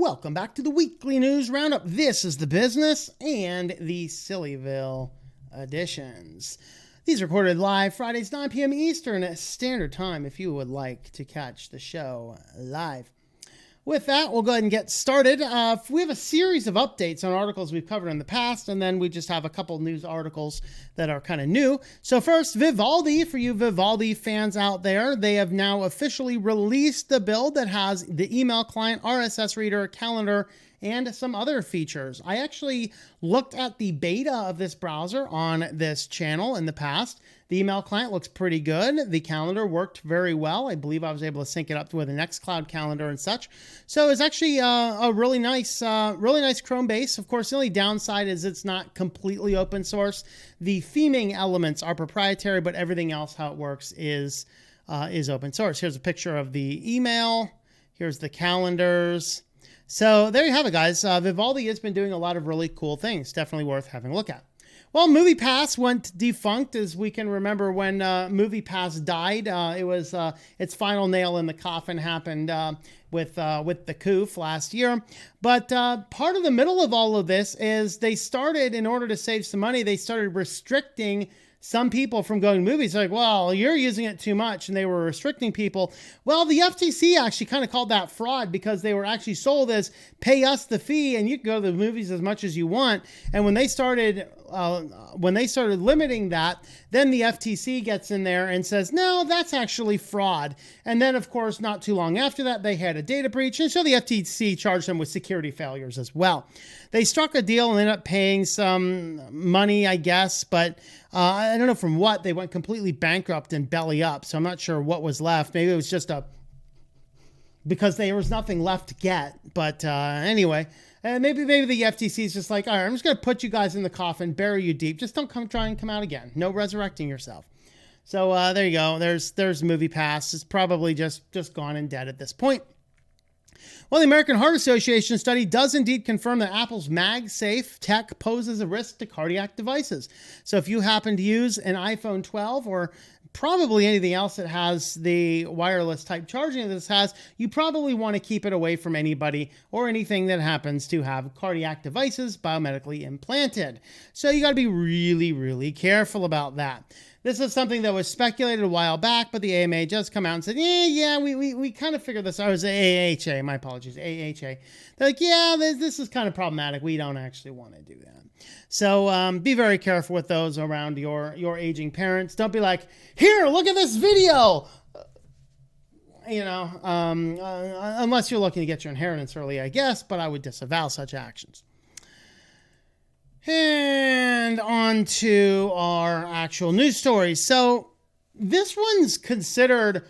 Welcome back to the weekly news roundup. This is the business and the SillyVille editions. These are recorded live Fridays, 9 p.m. Eastern Standard Time if you would like to catch the show live. With that, we'll go ahead and get started. We have a series of updates on articles we've covered in the past, and then we just have a couple news articles that are kind of new. So first, Vivaldi, for you Vivaldi fans out there, they have now officially released the build that has the email client, RSS reader, calendar, and some other features. I actually looked at the beta of this browser on this channel in the past. The email client looks pretty good. The calendar worked very well. I believe I was able to sync it up with a Nextcloud calendar and such. So it's actually a really nice Chrome base. Of course, the only downside is it's not completely open source. The theming elements are proprietary, but everything else, how it works, is open source. Here's a picture of the email. Here's the calendars. So there you have it, guys. Vivaldi has been doing a lot of really cool things. Definitely worth having a look at. Well, MoviePass went defunct, as we can remember when MoviePass died. It was its final nail in the coffin happened with the coup last year. But part of the middle of all of this is they started, in order to save some money, they started restricting some people from going to movies. Like, well, you're using it too much, and they were restricting people. Well, the FCC actually kind of called that fraud because they were actually sold as pay us the fee and you can go to the movies as much as you want. And when they started limiting that, then the FTC gets in there and says, no, that's actually fraud. And then, of course, not too long after that, they had a data breach. And so the FTC charged them with security failures as well. They struck a deal and ended up paying some money, I guess, but I don't know from what. They went completely bankrupt and belly up. So I'm not sure what was left. Maybe it was just because there was nothing left to get. But anyway, maybe the FTC is just like, all right, I'm just going to put you guys in the coffin, bury you deep. Just don't try and come out again. No resurrecting yourself. So there you go. There's MoviePass. It's probably just gone and dead at this point. Well, the American Heart Association study does indeed confirm that Apple's Magsafe tech poses a risk to cardiac devices. So if you happen to use an iPhone 12 or probably anything else that has the wireless type charging that this has, you probably want to keep it away from anybody or anything that happens to have cardiac devices biomedically implanted. So you got to be really, really careful about that. This is something that was speculated a while back, but the AMA just come out and said, yeah, we kind of figured this out. It was AHA, my apologies, AHA. They're like, yeah, this is kind of problematic. We don't actually want to do that. So be very careful with those around your aging parents. Don't be like, here, look at this video. Unless you're looking to get your inheritance early, I guess, but I would disavow such actions. And on to our actual news stories. So this one's considered,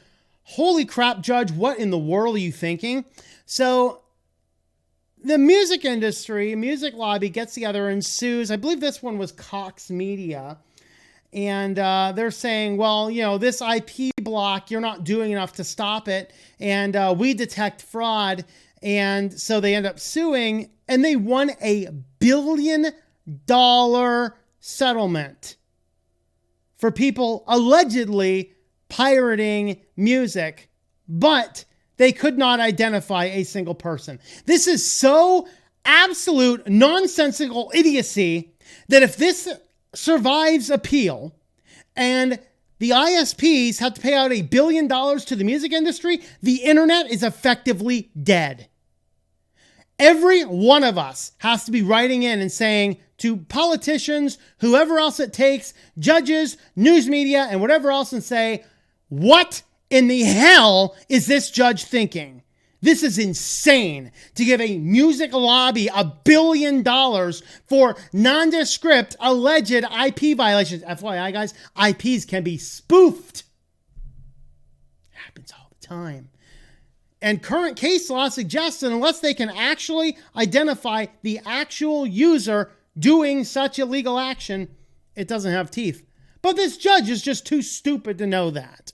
holy crap, Judge, what in the world are you thinking? So the music industry, music lobby gets together and sues. I believe this one was Cox Media. And they're saying, well, this IP block, you're not doing enough to stop it. And we detect fraud. And so they end up suing, and they won $1 billion settlement for people allegedly pirating music, but they could not identify a single person. This is so absolute nonsensical idiocy that if this survives appeal and the ISPs have to pay out $1 billion to the music industry, the internet is effectively dead. Every one of us has to be writing in and saying to politicians, whoever else it takes, judges, news media, and whatever else, and say, what in the hell is this judge thinking? This is insane to give a music lobby $1 billion for nondescript alleged IP violations. FYI, guys, IPs can be spoofed. Happens all the time. And current case law suggests that unless they can actually identify the actual user doing such illegal action, it doesn't have teeth. But this judge is just too stupid to know that.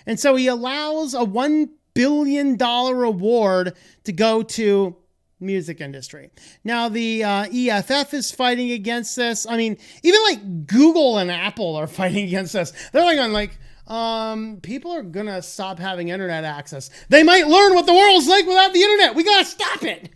And so he allows a $1 billion award to go to music industry. Now, the EFF is fighting against this. I mean, even like Google and Apple are fighting against this. They're like on like, people are gonna stop having internet access. They might learn what the world's like without the internet. We gotta stop it,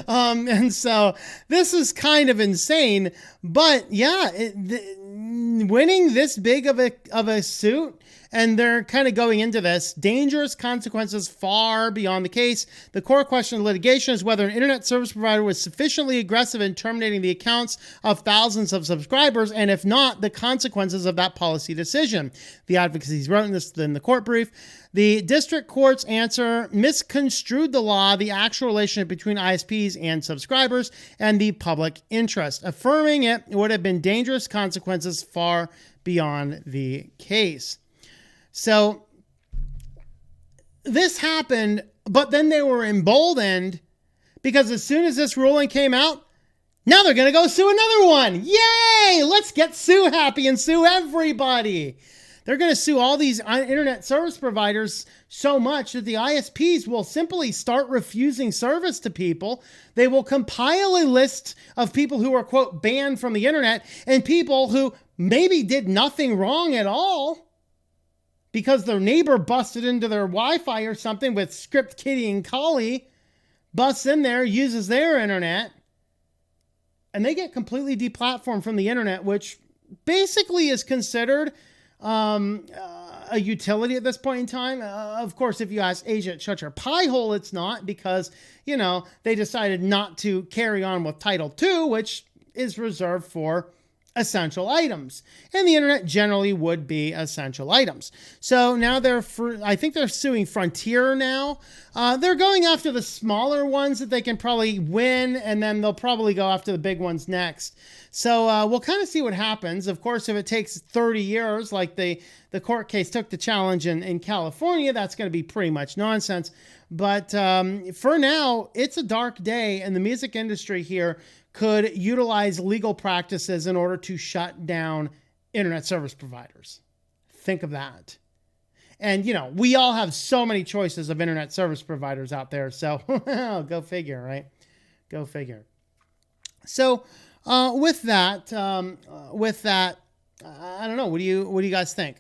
and so this is kind of insane. But yeah, winning this big of a suit. And they're kind of going into this. Dangerous consequences far beyond the case. The core question of litigation is whether an internet service provider was sufficiently aggressive in terminating the accounts of thousands of subscribers, and if not, the consequences of that policy decision. The advocacies wrote in the court brief. The district court's answer misconstrued the law, the actual relationship between ISPs and subscribers, and the public interest, affirming it would have been dangerous consequences far beyond the case. So this happened, but then they were emboldened because as soon as this ruling came out, now they're going to go sue another one. Yay! Let's get sue happy and sue everybody. They're going to sue all these internet service providers so much that the ISPs will simply start refusing service to people. They will compile a list of people who are, quote, banned from the internet and people who maybe did nothing wrong at all, because their neighbor busted into their Wi-Fi or something with script kiddie and Kali, busts in there, uses their internet, and they get completely deplatformed from the internet, which basically is considered a utility at this point in time. Of course, if you ask Asia at Shut Your Pie Hole, it's not, because, they decided not to carry on with Title II, which is reserved for essential items, and the internet generally would be essential items. So now I think they're suing Frontier now. They're going after the smaller ones that they can probably win, and then they'll probably go after the big ones next. So we'll kind of see what happens. Of course, if it takes 30 years, like the court case took the challenge in California, that's going to be pretty much nonsense. But for now, it's a dark day, and the music industry here could utilize legal practices in order to shut down internet service providers. Think of that. And, we all have so many choices of internet service providers out there. So go figure, right? Go figure. So with that, I don't know. What do you guys think?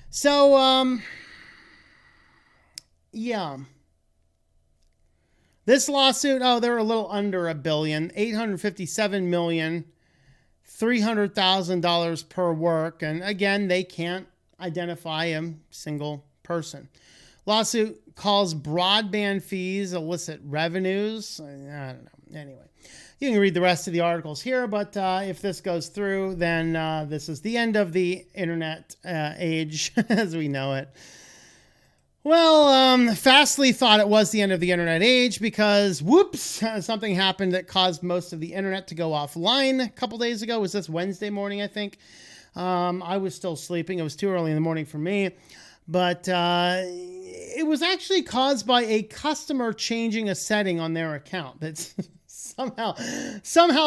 So, yeah. This lawsuit, they're a little under $1 billion, $857,300,000 per work. And again, they can't identify a single person. Lawsuit calls broadband fees illicit revenues. I don't know. Anyway, you can read the rest of the articles here, but if this goes through, then this is the end of the internet age as we know it. Well, Fastly thought it was the end of the internet age because, whoops, something happened that caused most of the internet to go offline a couple days ago. It was this Wednesday morning, I think. I was still sleeping. It was too early in the morning for me. But it was actually caused by a customer changing a setting on their account that's somehow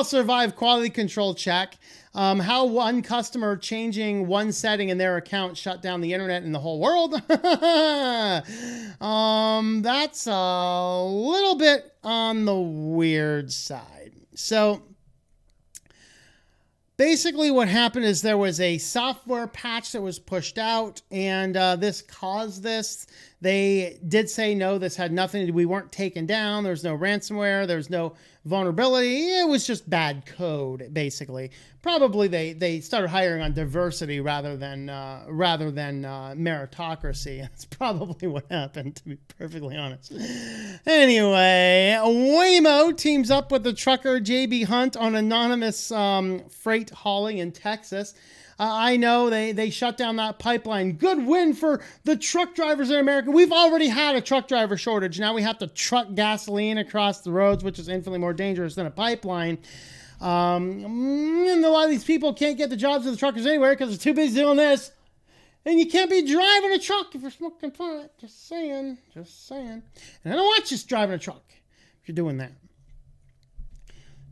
survived quality control check. How one customer changing one setting in their account shut down the internet in the whole world. That's a little bit on the weird side. So basically what happened is there was a software patch that was pushed out, and this caused this. They did say, no, this had nothing to do. We weren't taken down. There's no ransomware. There's no vulnerability. It was just bad code, basically. Probably they started hiring on diversity rather than meritocracy. That's probably what happened, to be perfectly honest. Anyway, Waymo teams up with the trucker J.B. Hunt on anonymous freight hauling in Texas. I know they shut down that pipeline. Good win for the truck drivers in America. We've already had a truck driver shortage. Now we have to truck gasoline across the roads, which is infinitely more dangerous than a pipeline. And a lot of these people can't get the jobs of the truckers anywhere because they're too busy doing this. And you can't be driving a truck if you're smoking pot. Just saying. And I don't want you driving a truck if you're doing that.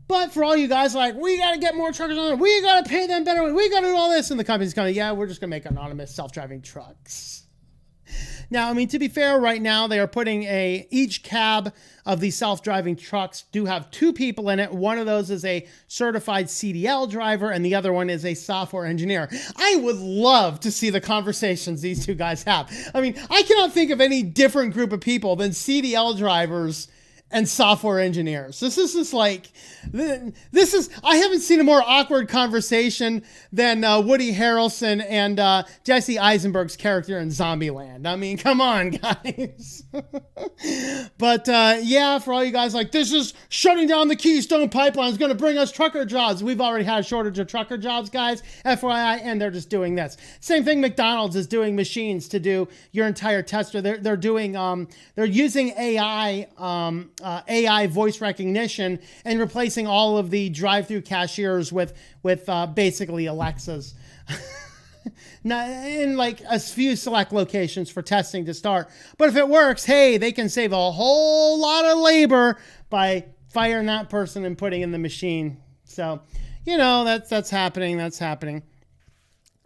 But for all you guys like, we got to get more truckers on there. We got to pay them better. We got to do all this. And the company's kind of, yeah, we're just going to make anonymous self-driving trucks. Now, I mean, to be fair, right now they are putting each cab of these self-driving trucks do have 2 people in it. One of those is a certified CDL driver and the other one is a software engineer. I would love to see the conversations these 2 guys have. I mean, I cannot think of any different group of people than CDL drivers and software engineers. This is just like, I haven't seen a more awkward conversation than Woody Harrelson and Jesse Eisenberg's character in Zombieland. I mean, come on, guys. But yeah, for all you guys like, this is shutting down the Keystone Pipeline is going to bring us trucker jobs. We've already had a shortage of trucker jobs, guys, FYI, and they're just doing this. Same thing, McDonald's is doing machines to do your entire tester. They're doing, they're using AI voice recognition and replacing all of the drive-through cashiers with basically Alexas. In like a few select locations for testing to start. But if it works, hey, they can save a whole lot of labor by firing that person and putting in the machine. So, you know, that's happening. That's happening.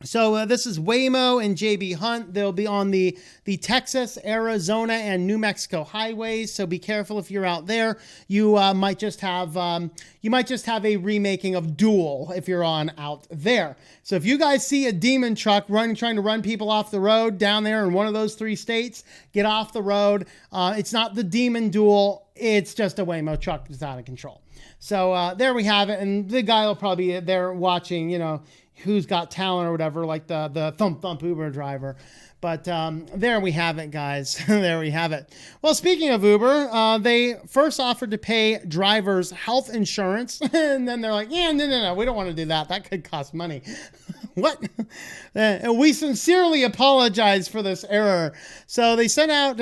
So this is Waymo and JB Hunt. They'll be on the Texas, Arizona, and New Mexico highways. So be careful if you're out there. You might just have a remaking of Duel if you're on out there. So if you guys see a demon truck trying to run people off the road down there in one of those 3 states, get off the road. It's not the demon Duel. It's just a Waymo truck that's out of control. So there we have it. And the guy will probably be there watching, you know, Who's Got Talent or whatever, like the Thump Uber driver. But there we have it, guys. There we have it. Well, speaking of Uber, they first offered to pay drivers health insurance. And then they're like, yeah, no, we don't want to do that. That could cost money. What? And we sincerely apologize for this error. So they sent out,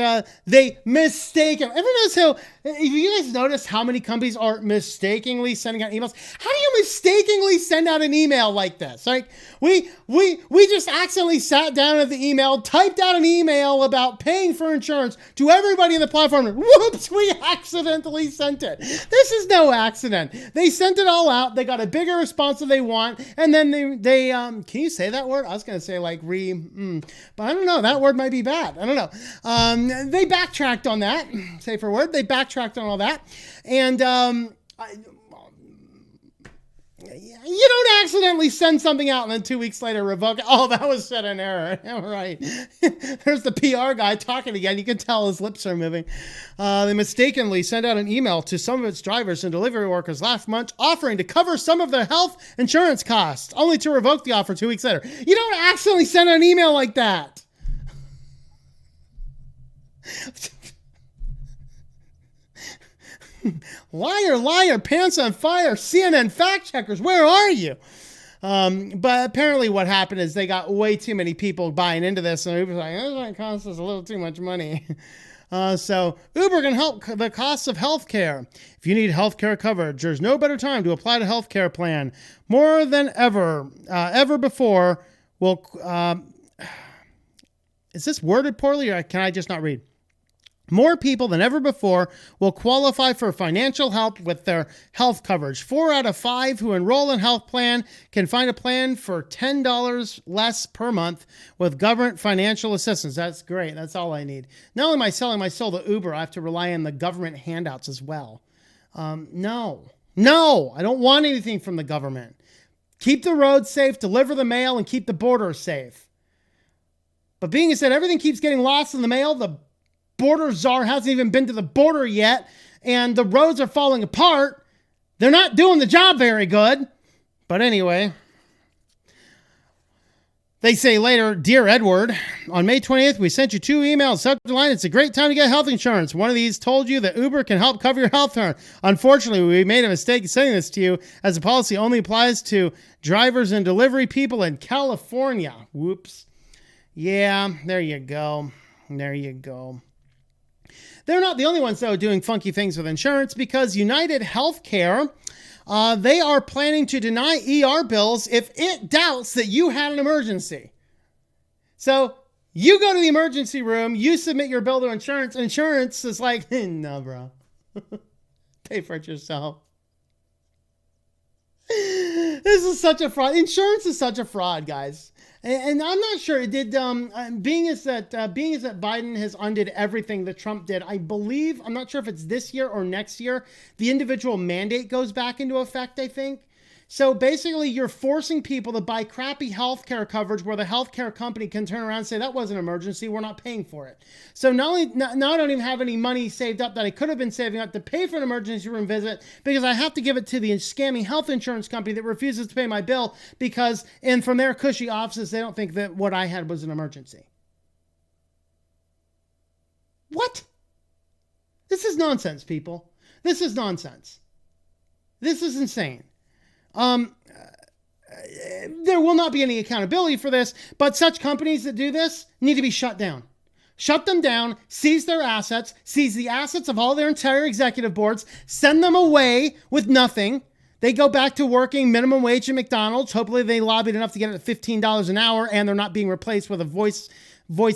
they mistaken. Everyone knows how, if you guys notice how many companies are mistakenly sending out emails, how do you mistakenly send out an email like this? Like we just accidentally sat down at the email, typed out an email about paying for insurance to everybody in the platform. And whoops, we accidentally sent it. This is no accident. They sent it all out. They got a bigger response than they want. And then they can you say that word? I was going to say like but I don't know. That word might be bad. I don't know. They backtracked on that. Safer word. They backtracked on all that. And you don't accidentally send something out and then 2 weeks later revoke it. Oh, that was set in error. All right. There's the PR guy talking again. You can tell his lips are moving. They mistakenly sent out an email to some of its drivers and delivery workers last month offering to cover some of their health insurance costs, only to revoke the offer 2 weeks later. You don't accidentally send an email like that. Liar, pants on fire, CNN fact checkers, where are you? But apparently what happened is they got way too many people buying into this, and Uber's like, this might cost us a little too much money. So Uber can help the costs of healthcare. If you need healthcare coverage, there's no better time to apply to healthcare plan. More than ever before, is this worded poorly, or can I just not read? More people than ever before will qualify for financial help with their health coverage. 4 out of 5 who enroll in health plan can find a plan for $10 less per month with government financial assistance. That's great. That's all I need. Not only am I selling my soul to Uber, I have to rely on the government handouts as well. No, I don't want anything from the government. Keep the roads safe, deliver the mail, and keep the border safe. But being said, everything keeps getting lost in the mail. The border czar hasn't even been to the border yet, and the roads are falling apart. They're not doing the job very good. But anyway, they say later, Dear Edward, on May 20th, we sent you 2 emails. Subject line, it's a great time to get health insurance. One of these told you that Uber can help cover your health insurance. Unfortunately, we made a mistake in sending this to you, as the policy only applies to drivers and delivery people in California. Whoops. Yeah, there you go. There you go. They're not the only ones, though, doing funky things with insurance, because United Healthcare, they are planning to deny ER bills if it doubts that you had an emergency. So you go to the emergency room, you submit your bill to insurance, and insurance is like, no, bro. Pay for it yourself. This is such a fraud. Insurance is such a fraud, guys. And I'm not sure it did. Being as that Biden has undid everything that Trump did, I believe. I'm not sure if it's this year or next year. The individual mandate goes back into effect, I think. So basically, you're forcing people to buy crappy healthcare coverage where the healthcare company can turn around and say, that was an emergency, we're not paying for it. So now I don't even have any money saved up that I could have been saving up to pay for an emergency room visit because I have to give it to the scamming health insurance company that refuses to pay my bill because, and from their cushy offices, they don't think that what I had was an emergency. What? This is nonsense, people. This is nonsense. This is insane. There will not be any accountability for this, but such companies that do this need to be shut down. Shut them down, seize their assets, seize the assets of all their entire executive boards, send them away with nothing. They go back to working minimum wage at McDonald's. Hopefully they lobbied enough to get it at $15 an hour and they're not being replaced with a voice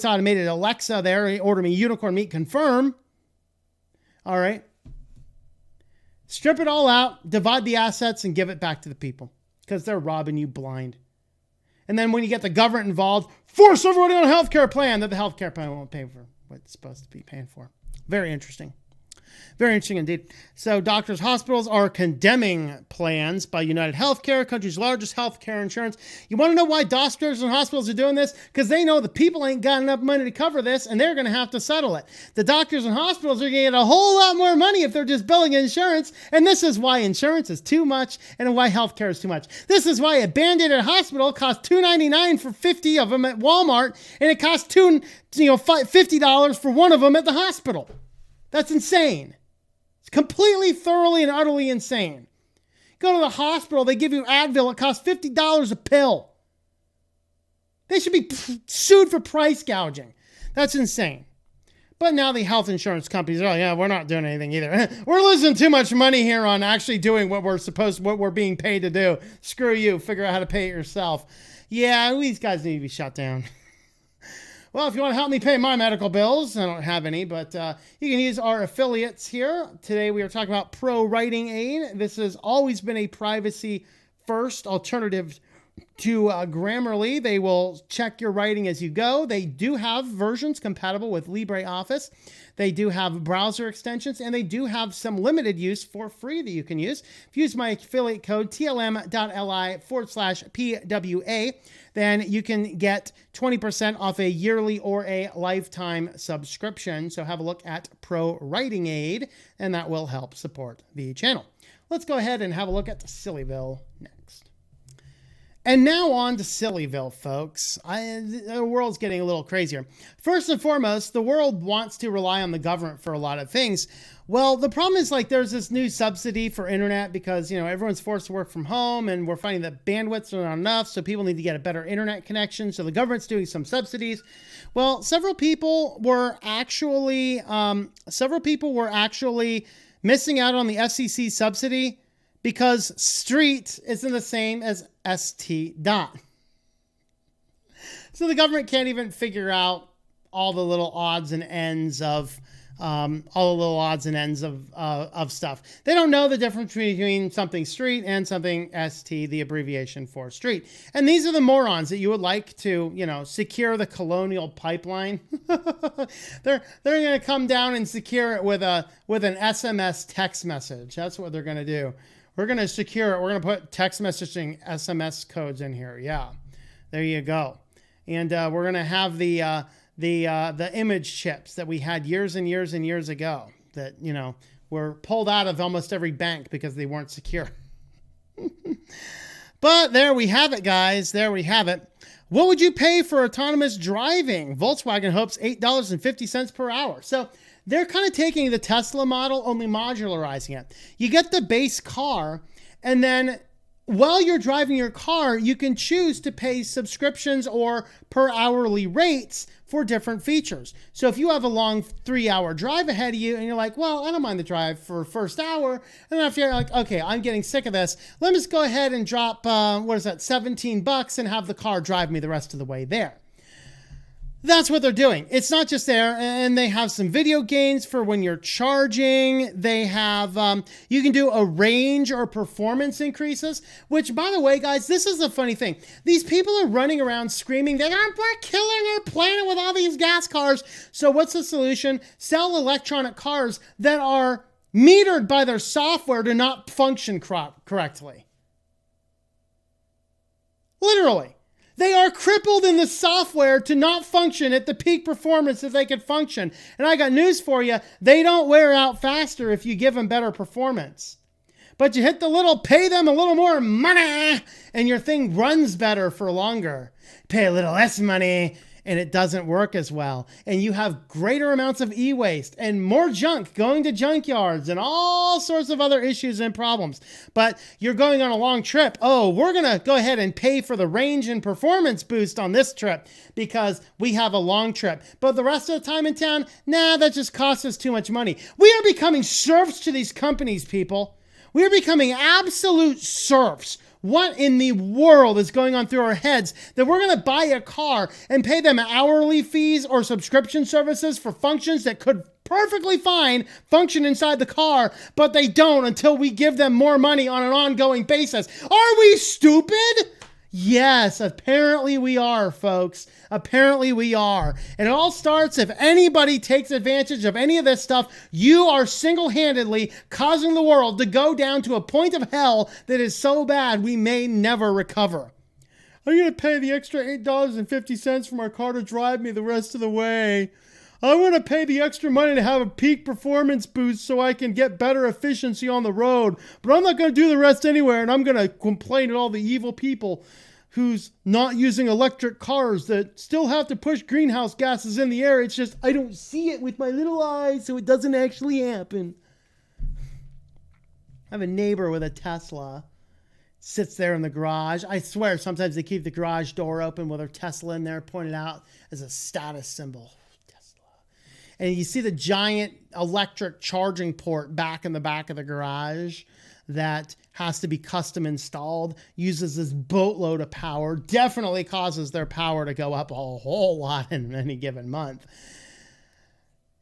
automated Alexa there. Order me unicorn meat, confirm. All right. Strip it all out, divide the assets, and give it back to the people because they're robbing you blind. And then when you get the government involved, force everybody on a healthcare plan that the healthcare plan won't pay for what it's supposed to be paying for. Very interesting. Very interesting indeed. So doctors, hospitals are condemning plans by United Healthcare, country's largest healthcare insurance. You want to know why doctors and hospitals are doing this? Because they know the people ain't got enough money to cover this, and they're going to have to settle it. The doctors and hospitals are going to get a whole lot more money if they're just billing insurance, and this is why insurance is too much and why healthcare is too much. This is why a Band-Aid at a hospital costs $2.99 for 50 of them at Walmart, and it costs $50 for one of them at the hospital. That's insane. It's completely, thoroughly, and utterly insane. Go to the hospital, they give you Advil, it costs $50 a pill. They should be sued for price gouging. That's insane. But now the health insurance companies are, yeah, we're not doing anything either. We're losing too much money here on actually doing what we're being paid to do. Screw you, figure out how to pay it yourself. Yeah, these guys need to be shut down. Well, if you want to help me pay my medical bills, I don't have any, but you can use our affiliates here. Today we are talking about ProWritingAid. This has always been a privacy-first alternative to Grammarly. They will check your writing as you go. They do have versions compatible with LibreOffice. They do have browser extensions, and they do have some limited use for free that you can use. If you use my affiliate code tlm.li/PWA, then you can get 20% off a yearly or a lifetime subscription. So have a look at ProWritingAid, and that will help support the channel. Let's go ahead and have a look at SillyVille next. And now on to SillyVille, folks. The world's getting a little crazier. First and foremost, the world wants to rely on the government for a lot of things. Well, the problem is there's this new subsidy for internet because, everyone's forced to work from home and we're finding that bandwidths are not enough. So people need to get a better internet connection. So the government's doing some subsidies. Well, several people were actually missing out on the FCC subsidy because street isn't the same as ST dot. So the government can't even figure out all the little odds and ends of stuff. They don't know the difference between something street and something ST, the abbreviation for street. And these are the morons that you would like to, secure the colonial pipeline. They're going to come down and secure it with an SMS text message. That's what they're going to do. We're going to secure it. We're going to put text messaging SMS codes in here. Yeah, there you go. And we're going to have the image chips that we had years and years and years ago that, were pulled out of almost every bank because they weren't secure. But there we have it, guys. There we have it. What would you pay for autonomous driving? Volkswagen hopes $8.50 per hour. So they're kind of taking the Tesla model, only modularizing it. You get the base car, and then while you're driving your car, you can choose to pay subscriptions or per hourly rates for different features. So if you have a long 3-hour drive ahead of you and you're like, well, I don't mind the drive for first hour. And then after you're like, okay, I'm getting sick of this. Let me just go ahead and drop, $17 and have the car drive me the rest of the way there. That's what they're doing. It's not just there, and they have some video gains for when you're charging. They have, you can do a range or performance increases, which, by the way, guys, this is the funny thing. These people are running around screaming that we're killing our planet with all these gas cars. So what's the solution? Sell electronic cars that are metered by their software to not function correctly. Literally. They are crippled in the software to not function at the peak performance that they could function. And I got news for you. They don't wear out faster if you give them better performance. But you hit the little, pay them a little more money, and your thing runs better for longer. Pay a little less money, and it doesn't work as well. And you have greater amounts of e-waste and more junk going to junkyards and all sorts of other issues and problems. But you're going on a long trip. Oh, we're going to go ahead and pay for the range and performance boost on this trip because we have a long trip. But the rest of the time in town, nah, that just costs us too much money. We are becoming serfs to these companies, people. We are becoming absolute serfs. What in the world is going on through our heads that we're going to buy a car and pay them hourly fees or subscription services for functions that could perfectly fine function inside the car, but they don't until we give them more money on an ongoing basis? Are we stupid? Yes, apparently we are, folks. Apparently we are. And it all starts, if anybody takes advantage of any of this stuff, you are single-handedly causing the world to go down to a point of hell that is so bad we may never recover. I'm going to pay the extra $8.50 for my car to drive me the rest of the way. I want to pay the extra money to have a peak performance boost so I can get better efficiency on the road. But I'm not going to do the rest anywhere, and I'm going to complain at all the evil people who's not using electric cars that still have to push greenhouse gases in the air. It's just, I don't see it with my little eyes, so it doesn't actually happen. I have a neighbor with a Tesla. Sits there in the garage. I swear, sometimes they keep the garage door open with their Tesla in there, pointed out as a status symbol. And you see the giant electric charging port back in the back of the garage that has to be custom installed, uses this boatload of power, definitely causes their power to go up a whole lot in any given month.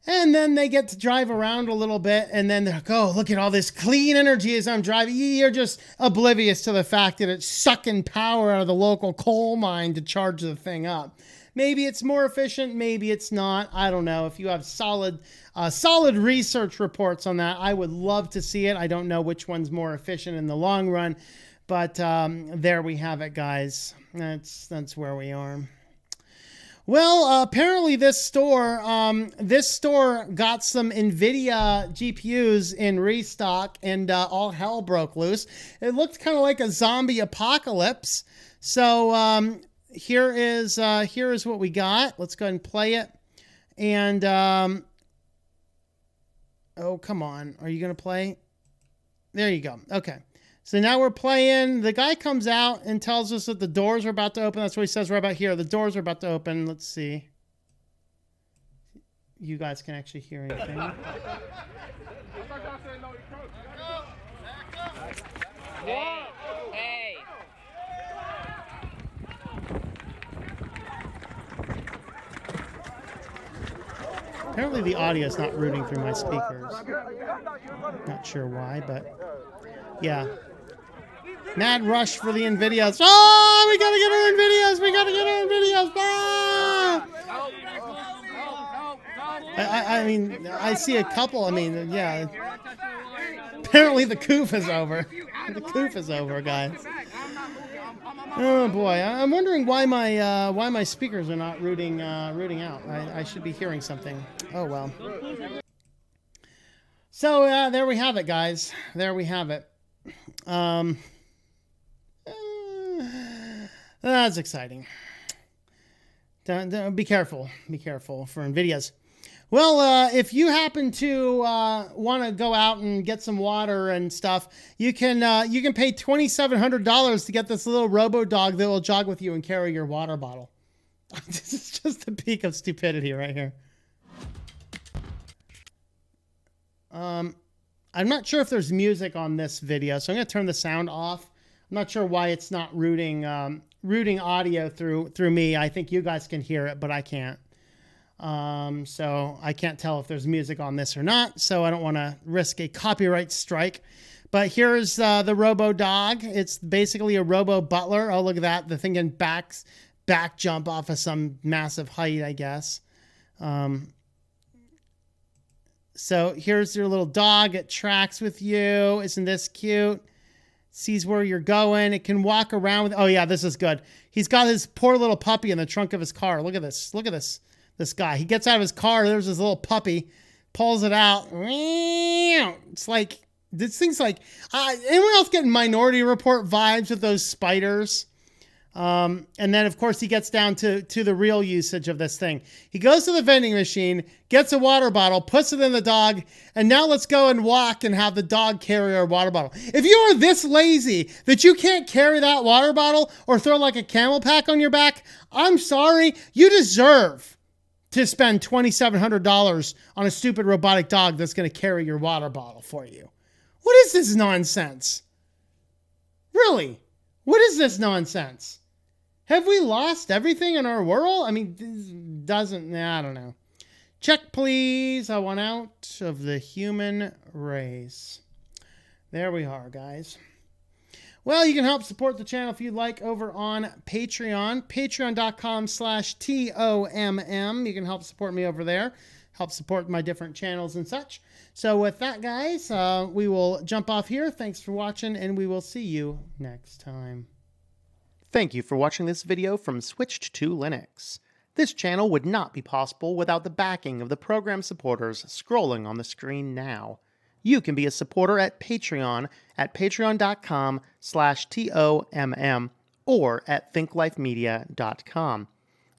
And then they get to drive around a little bit, and then they're like, oh, look at all this clean energy as I'm driving. You're just oblivious to the fact that it's sucking power out of the local coal mine to charge the thing up. Maybe it's more efficient, maybe it's not. I don't know. If you have solid research reports on that, I would love to see it. I don't know which one's more efficient in the long run, but there we have it, guys. That's where we are. Well, apparently this store got some NVIDIA GPUs in restock, and all hell broke loose. It looked kind of like a zombie apocalypse. So here is what we got. Let's go ahead and play it. And oh, come on. Are you going to play? There you go. Okay. So now we're playing. The guy comes out and tells us that the doors are about to open. That's what he says right about here. The doors are about to open. Let's see. You guys can actually hear anything. Hey. Apparently the audio is not routing through my speakers. Not sure why, but yeah. Mad rush for the NVIDIAs. Oh, we gotta get our NVIDIAs. We gotta get our NVIDIAs. Ah! I mean, I see a couple. I mean, yeah. Apparently the coof is over. The coof is over, guys. Oh boy, I'm wondering why my speakers are not rooting out. I should be hearing something. Oh well. So there we have it, guys. There we have it. That's exciting. Be careful. Be careful for NVIDIAs. Well, if you happen to want to go out and get some water and stuff, you can pay $2,700 to get this little robo dog that will jog with you and carry your water bottle. This is just the peak of stupidity right here. I'm not sure if there's music on this video, so I'm going to turn the sound off. I'm not sure why it's not routing audio through me. I think you guys can hear it, but I can't. So I can't tell if there's music on this or not, so I don't want to risk a copyright strike. But here's the Robo Dog. It's basically a Robo Butler. Oh, look at that. The thing can back jump off of some massive height, I guess. So here's your little dog. It tracks with you. Isn't this cute? Sees where you're going. It can walk around with... Oh, yeah, this is good. He's got his poor little puppy in the trunk of his car. Look at this. Look at this. This guy. He gets out of his car. There's his little puppy. Pulls it out. It's like... This thing's like... anyone else getting Minority Report vibes with those spiders? And then, of course, he gets down to the real usage of this thing. He goes to the vending machine, gets a water bottle, puts it in the dog, and now let's go and walk and have the dog carry our water bottle. If you are this lazy that you can't carry that water bottle or throw like a camel pack on your back, I'm sorry. You deserve to spend $2,700 on a stupid robotic dog that's going to carry your water bottle for you. What is this nonsense? Really? What is this nonsense? Have we lost everything in our world? I mean, this doesn't... I don't know. Check, please. I want out of the human race. There we are, guys. Well, you can help support the channel if you'd like over on Patreon. Patreon.com/TOMM. You can help support me over there. Help support my different channels and such. So with that, guys, we will jump off here. Thanks for watching, and we will see you next time. Thank you for watching this video from Switched to Linux. This channel would not be possible without the backing of the program supporters scrolling on the screen now. You can be a supporter at Patreon at patreon.com/TOMM or at thinklifemedia.com.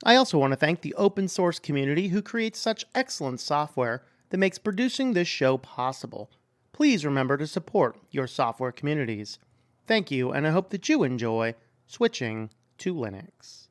I also want to thank the open source community who creates such excellent software that makes producing this show possible. Please remember to support your software communities. Thank you, and I hope that you enjoy switching to Linux.